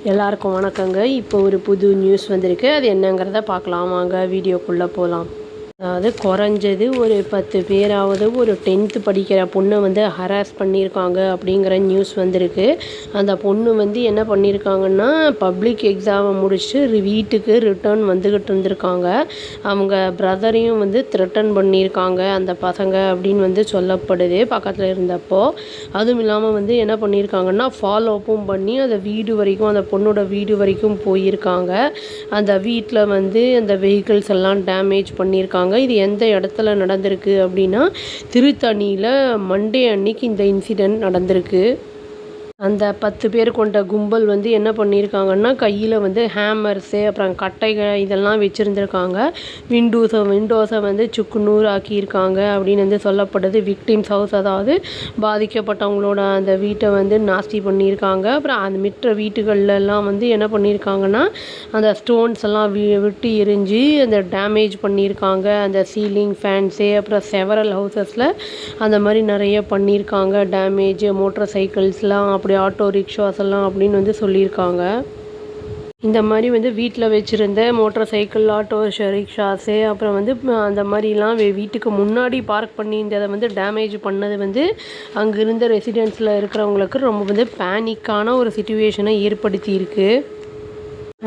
எல்லாருக்கும் வணக்கங்க. இப்போ ஒரு புது நியூஸ் வந்திருக்கு. அது என்னங்கிறத பார்க்கலாம் வாங்க, வீடியோக்குள்ளே போகலாம். அதாவது குறைஞ்சது ஒரு 10 பேராவது ஒரு 10th படிக்கிற பொண்ணை வந்து ஹராஸ் பண்ணியிருக்காங்க அப்படிங்கிற நியூஸ் வந்திருக்கு. அந்த பொண்ணு வந்து என்ன பண்ணியிருக்காங்கன்னா, பப்ளிக் எக்ஸாமை முடிச்சுட்டு வீட்டுக்கு ரிட்டர்ன் வந்துக்கிட்டு இருந்திருக்காங்க. அவங்க பிரதரையும் வந்து த்ரெட்டன் பண்ணியிருக்காங்க அந்த பசங்க அப்படின்னு வந்து சொல்லப்படுது பக்கத்தில் இருந்தப்போ. அதுவும் இல்லாமல் வந்து என்ன பண்ணியிருக்காங்கன்னா, ஃபாலோப்பும் பண்ணி அந்த வீடு வரைக்கும், அந்த பொண்ணோட வீடு வரைக்கும் போயிருக்காங்க. அந்த வீட்டில் வந்து அந்த வெஹிக்கிள்ஸ் எல்லாம் டேமேஜ் பண்ணியிருக்காங்க. இது எந்த இடத்துல நடந்திருக்கு அப்படின்னா, திருத்தணியில் மண்டே அன்னைக்கு இந்த இன்சிடெண்ட் நடந்திருக்கு. அந்த 10 பேர் கொண்ட கும்பல் வந்து என்ன பண்ணியிருக்காங்கன்னா, கையில் வந்து ஹேமர்ஸு, அப்புறம் கட்டைகள் இதெல்லாம் வச்சுருந்துருக்காங்க. விண்டோஸை வந்து சுக்குநூறு ஆக்கியிருக்காங்க அப்படின்னு வந்து சொல்லப்படுது. விக்டிம்ஸ் ஹவுஸ், அதாவது பாதிக்கப்பட்டவங்களோட அந்த வீட்டை வந்து நாஸ்தி பண்ணியிருக்காங்க. அப்புறம் அந்த மற்ற வீட்டுகள்லாம் வந்து என்ன பண்ணியிருக்காங்கன்னா, அந்த ஸ்டோன்ஸ் எல்லாம் விட்டு எரிஞ்சு அந்த டேமேஜ் பண்ணியிருக்காங்க. அந்த சீலிங் ஃபேன்ஸு, அப்புறம் செவரல் ஹவுசஸில் அந்த மாதிரி நிறைய பண்ணியிருக்காங்க டேமேஜ். மோட்டார் சைக்கிள்ஸ்லாம், அப்படி ஆட்டோ ரிக்ஷாஸ் எல்லாம் அப்படின்னு வந்து சொல்லியிருக்காங்க. இந்த மாதிரி வந்து வீட்டில் வச்சுருந்த மோட்டார் சைக்கிள், ஆட்டோ ரிக்ஷாஸு, அப்புறம் வந்து அந்த மாதிரிலாம் வீட்டுக்கு முன்னாடி பார்க் பண்ணியிருந்ததை வந்து டேமேஜ் பண்ணது வந்து அங்கே இருந்த ரெசிடென்ட்ஸில் இருக்கிறவங்களுக்கு ரொம்ப வந்து பேனிக்கான ஒரு சிச்சுவேஷனை ஏற்படுத்தியிருக்கு.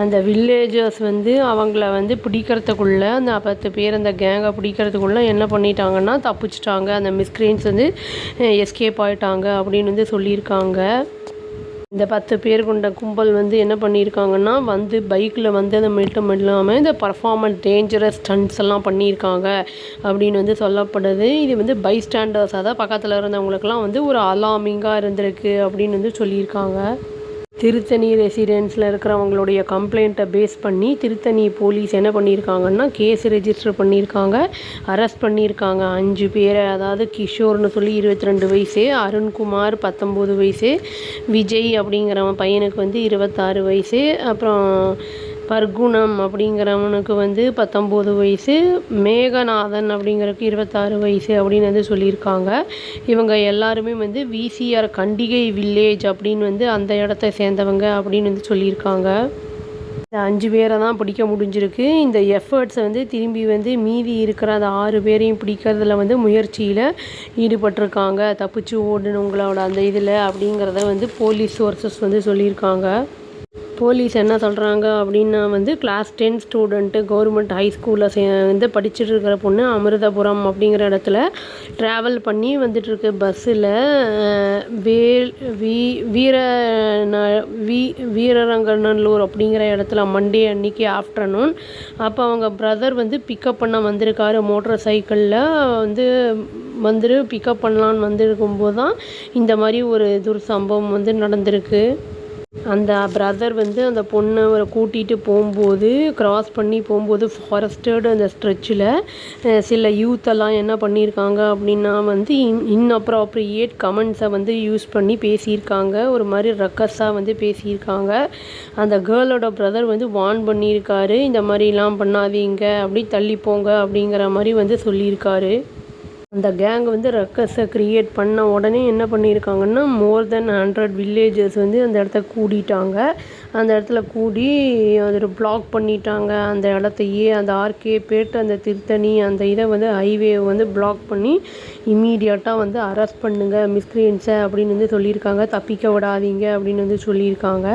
அந்த வில்லேஜர்ஸ் வந்து அவங்கள வந்து பிடிக்கிறதுக்குள்ளே, அந்த 10 பேர் அந்த கேங்கை பிடிக்கிறதுக்குள்ளே என்ன பண்ணிட்டாங்கன்னா தப்பிச்சிட்டாங்க. அந்த மிஸ்கிரீன்ஸ் வந்து எஸ்கேப் ஆகிட்டாங்க அப்படின்னு வந்து சொல்லியிருக்காங்க. இந்த 10 பேர் கொண்ட கும்பல் வந்து என்ன பண்ணியிருக்காங்கன்னா, வந்து பைக்கில் வந்து அதை மட்டும் இல்லாமல் இந்த பர்ஃபார்மன்ஸ் டேஞ்சரஸ் ஸ்டண்ட்ஸ் எல்லாம் பண்ணியிருக்காங்க அப்படின்னு வந்து சொல்லப்படுது. இது வந்து பைஸ்டாண்டர்ஸ், அதாவது பக்கத்தில் இருந்தவங்களுக்கெல்லாம் வந்து ஒரு அலார்மிங்காக இருந்திருக்கு அப்படின்னு வந்து சொல்லியிருக்காங்க. திருத்தணி ரெசிடென்ஸில் இருக்கிறவங்களுடைய கம்ப்ளைண்ட்டை பேஸ் பண்ணி திருத்தணி போலீஸ் என்ன பண்ணியிருக்காங்கன்னா, கேஸ் ரெஜிஸ்டர் பண்ணியிருக்காங்க. அரெஸ்ட் பண்ணியிருக்காங்க 5 பேரை. அதாவது கிஷோர்னு சொல்லி 22 வயசு, அருண்குமார் 19 வயசு, விஜய் அப்படிங்கிறவன் பையனுக்கு வந்து 26 வயசு, அப்புறம் பர்குணம் அப்படிங்கிறவனுக்கு வந்து 19 வயசு, மேகநாதன் அப்படிங்கிறதுக்கு 26 வயசு அப்படின்னு வந்து சொல்லியிருக்காங்க. இவங்க எல்லாருமே வந்து விசிஆர் கண்டிகை வில்லேஜ் அப்படின்னு வந்து அந்த இடத்த சேர்ந்தவங்க அப்படின்னு வந்து சொல்லியிருக்காங்க. இந்த 5 பேரை தான் பிடிக்க முடிஞ்சிருக்கு. இந்த எஃபர்ட்ஸை வந்து திரும்பி வந்து மீதி இருக்கிற அந்த 6 பேரையும் பிடிக்கிறதுல வந்து முயற்சியில் ஈடுபட்டிருக்காங்க. தப்பிச்சு ஓடுனவங்களோட அந்த இதில் அப்படிங்கிறத வந்து போலீஸ் சோர்சஸ் வந்து சொல்லியிருக்காங்க. போலீஸ் என்ன சொல்கிறாங்க அப்படின்னா வந்து, கிளாஸ் 10 ஸ்டூடெண்ட்டு கவர்மெண்ட் ஹை ஸ்கூலில் வந்து படிச்சுட்டு இருக்கிற பொண்ணு அமிர்தபுரம் அப்படிங்கிற இடத்துல ட்ராவல் பண்ணி வந்துட்டுருக்கு பஸ்ஸில். வீரரங்கநல்லூர் அப்படிங்கிற இடத்துல மண்டே அன்னைக்கு ஆஃப்டர்நூன். அப்போ அவங்க பிரதர் வந்து பிக்கப் பண்ண வந்திருக்காரு மோட்டர் சைக்கிளில். வந்துட்டு பிக்கப் பண்ணலான்னு வந்திருக்கும்போது தான் இந்த மாதிரி ஒரு துர்சம்பவம் வந்து நடந்திருக்கு. அந்த பிரதர் வந்து அந்த பொண்ணை கூட்டிகிட்டு போகும்போது, க்ராஸ் பண்ணி போகும்போது ஃபாரஸ்டட் அந்த ஸ்ட்ரெச்சில் சில யூத்தெல்லாம் என்ன பண்ணியிருக்காங்க அப்படின்னா வந்து இன்அப்ராப்ரியேட் கமெண்ட்ஸை வந்து யூஸ் பண்ணி பேசியிருக்காங்க. ஒரு மாதிரி ரக்கஸாக வந்து பேசியிருக்காங்க. அந்த கேர்ளோட பிரதர் வந்து வார்ன் பண்ணியிருக்காரு, இந்த மாதிரிலாம் பண்ணாதீங்க, அப்படி தள்ளி போங்க அப்படிங்கிற மாதிரி வந்து சொல்லியிருக்காரு. அந்த கேங் வந்து ரக்கஸை க்ரியேட் பண்ண உடனே என்ன பண்ணியிருக்காங்கன்னா, மோர் தென் 100 வில்லேஜர்ஸ் வந்து அந்த இடத்த கூடிட்டாங்க. அந்த இடத்துல கூடி அதை பிளாக் பண்ணிட்டாங்க. அந்த இடத்தையே அந்த ஆர்கே பேட், அந்த திருத்தணி அந்த இதை வந்து ஹைவேவை வந்து பிளாக் பண்ணி இம்மீடியட்டாக வந்து அரெஸ்ட் பண்ணுங்க மிஸ்கிரியன்ஸை அப்படின்னு வந்து சொல்லியிருக்காங்க. தப்பிக்க விடாதீங்க அப்படின்னு வந்து சொல்லியிருக்காங்க.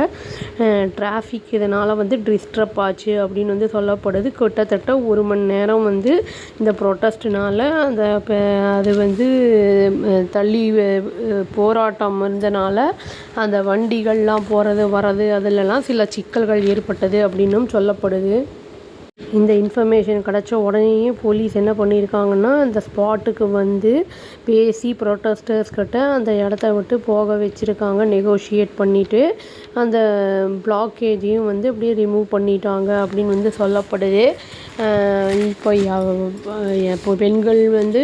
டிராஃபிக் இதனால் வந்து டிஸ்டர்ப் ஆச்சு அப்படின்னு வந்து சொல்லப்படுது. கிட்டத்தட்ட 1 மணி நேரம் வந்து இந்த ப்ரொட்டஸ்ட்னால் அது வந்து தள்ளி போராட்டம் இருந்தனால அந்த வண்டிகள்லாம் போகிறது வர்றது அதிலெல்லாம் சில சிக்கல்கள் ஏற்பட்டது அப்படின்னும் சொல்லப்படுது. இந்த இன்ஃபர்மேஷன் கிடச்ச உடனேயே போலீஸ் என்ன பண்ணியிருக்காங்கன்னா, அந்த ஸ்பாட்டுக்கு வந்து பேசி ப்ரொட்டஸ்டர்ஸ்கிட்ட அந்த இடத்த விட்டு போக வச்சுருக்காங்க. நெகோஷியேட் பண்ணிவிட்டு அந்த பிளாக்கேஜையும் வந்து அப்படியே ரிமூவ் பண்ணிட்டாங்க அப்படின்னு வந்து சொல்லப்படுது. இப்போ பெண்கள் வந்து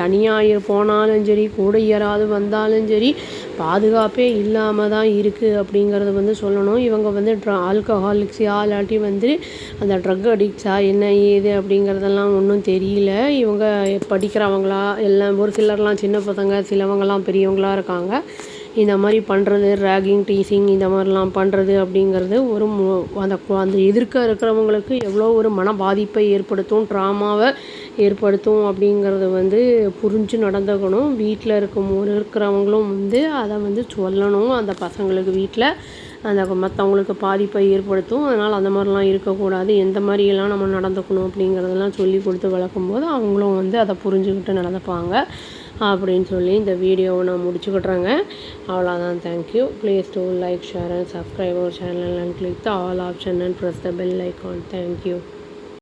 தனியாக போனாலும் சரி, கூட யாராவது வந்தாலும் சரி, பாதுகாப்பே இல்லாமல் தான் இருக்குது அப்படிங்கிறத வந்து சொல்லணும். இவங்க வந்து ஆல்கஹாலிக்ஸா இல்லாட்டி வந்து அந்த ட்ரக் அடிக்ட்ஸா என்ன ஏது அப்படிங்கிறதெல்லாம் ஒன்றும் தெரியல. இவங்க படிக்கிறவங்களா எல்லாம், ஒரு சிலர்லாம் சின்ன பசங்க, சிலவங்கலாம் பெரியவங்களாக இருக்காங்க. இந்த மாதிரி பண்ணுறது, ரேகிங், டீசிங் இந்த மாதிரிலாம் பண்ணுறது அப்படிங்கிறது ஒரு அந்த எதிர்க்க இருக்கிறவங்களுக்கு எவ்வளோ ஒரு மன பாதிப்பை ஏற்படுத்தும், ட்ராமாவை ஏற்படுத்தும் அப்படிங்கிறத வந்து புரிஞ்சு நடந்துக்கணும். வீட்டில் இருக்கிறவங்களும் வந்து அதை வந்து சொல்லணும் அந்த பசங்களுக்கு. வீட்டில் அந்த மற்றவங்களுக்கு பாதிப்பை ஏற்படுத்தும். அதனால் அந்த மாதிரிலாம் இருக்கக்கூடாது, எந்த மாதிரியெல்லாம் நம்ம நடந்துக்கணும் அப்படிங்கிறதெல்லாம் சொல்லி கொடுத்து வளர்க்கும்போது அவங்களும் வந்து அதை புரிஞ்சுக்கிட்டு நடந்துப்பாங்க அப்படின்னு சொல்லி இந்த வீடியோவை நான் முடிச்சுக்கிட்றேங்க. அவ்வளோதான். Thank you. Please to like, share and subscribe our channel and click the all option and press the bell icon. Thank you.